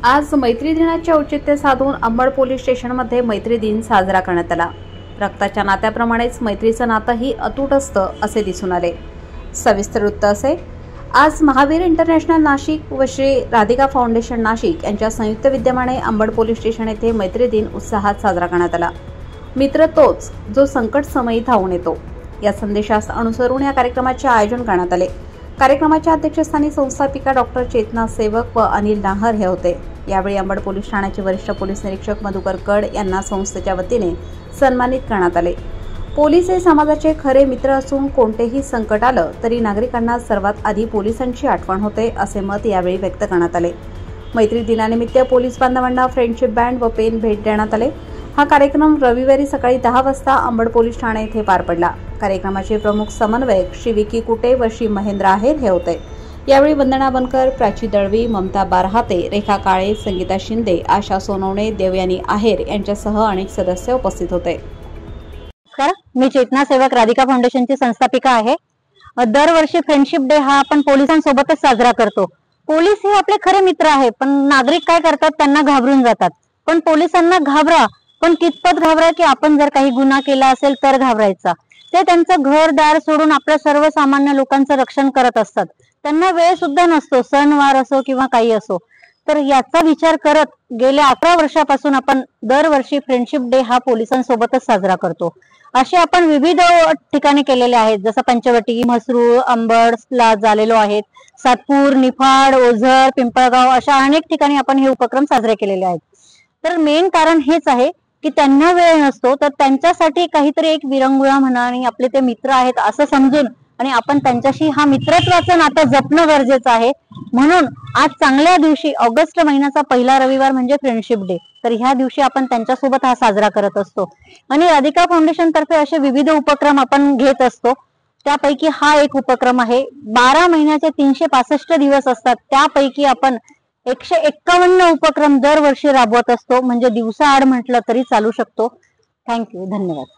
आज मैत्री दिनाचे औचित्य साधून अंबड पोलीस स्टेशनमध्ये मैत्री दिन साजरा करण्यात आला। रक्ताच्या नात्याप्रमाणेच मैत्रीचं नातंही अतूट असतं असे दिसून आले। सविस्तर वृत्त असे। आज महावीर इंटरनॅशनल नाशिक व श्री राधिका फाउंडेशन नाशिक यांच्या संयुक्त विद्यमाने अंबड पोलीस स्टेशन येथे मैत्री दिन उत्साहात साजरा करण्यात आला। मित्र तोच जो संकट समयी धावून येतो या संदेशास अनुसरून या कार्यक्रमाचे आयोजन करण्यात आले। कार्यक्रमाच्या अध्यक्षस्थानी संस्थापिका डॉक्टर चेतना सेवक व अनिल नाहर हे होते। यावेळी अंबड पोलीस ठाण्याचे वरिष्ठ पोलीस निरीक्षक मधुकर कड यांना संस्थेच्या वतीने सन्मानित करण्यात आले। पोलीस हे समाजाचे खरे मित्र असून कोणतेही संकट आलं तरी नागरिकांना सर्वात आधी पोलिसांची आठवण होते असे मत यावेळी व्यक्त करण्यात आले। मैत्री दिनानिमित्त पोलीस बांधवांना फ्रेंडशिप बँड व पेन भेट देण्यात आले। हा कार्यक्रम रविवारी सकाळी 10 वाजता अंबड पोलीस ठाणे येथे पार पडला। कार्यक्रमाचे प्रमुख समन्वयक श्री विकी कुटे व श्री महेंद्र आहेर हे होते। यावेळी वंदना बनकर, प्राची दळवी, ममता बारहाते, रेखा काळे, संगीता शिंदे, आशा सोनवणे, देवयानी आहेर यांच्यासह अनेक सदस्य उपस्थित होते। मी चेतना सेवक राधिका फाउंडेशनची संस्थापिका आहे। दरवर्षी फ्रेंडशिप डे हा आपण पोलिसांसोबतच साजरा करतो। पोलीस हे आपले खरे मित्र आहे, पण नागरिक काय करतात, त्यांना घाबरून जातात। पण पोलिसांना घाबरा, पण कितपत घाबरा की आपण जर काही गुन्हा केला असेल तर घाबरायचा। ते त्यांचं घरदार सोडून आपल्या सर्वसामान्य लोकांचं रक्षण करत असतात। त्यांना वेळ सुद्धा नसतो, सणवार असो किंवा काही असो। तर याचा विचार करत गेल्या 11 वर्षापासून आपण दरवर्षी फ्रेंडशिप डे हा पोलिसांसोबतच साजरा करतो। असे आपण विविध ठिकाणी केलेले आहेत, जसं पंचवटी, म्हसरूळ, अंबडला झालेलो आहेत, सातपूर, निफाड, ओझर, पिंपळगाव अशा अनेक ठिकाणी आपण हे उपक्रम साजरे केलेले आहेत। तर मेन कारण हेच आहे की त्यांना वेळ नसतो, तर त्यांच्यासाठी काहीतरी एक विरंगुळा म्हणा आणि आपले ते मित्र आहेत असं समजून आणि आपण त्यांच्याशी हा मित्रत्वाचं नातं जपणं गरजेचं आहे। म्हणून आज चांगल्या दिवशी ऑगस्ट महिन्याचा पहिला रविवार म्हणजे फ्रेंडशिप डे, तर ह्या दिवशी आपण त्यांच्यासोबत हा साजरा करत असतो। आणि राधिका फाउंडेशन तर्फे असे विविध उपक्रम आपण घेत असतो, त्यापैकी हा एक उपक्रम आहे। 12 महिन्याचे 365 दिवस असतात, त्यापैकी आपण 151 उपक्रम दरवर्षी राबवत असतो, म्हणजे दिवसाआड म्हटलं तरी चालू शकतो। थँक्यू, धन्यवाद।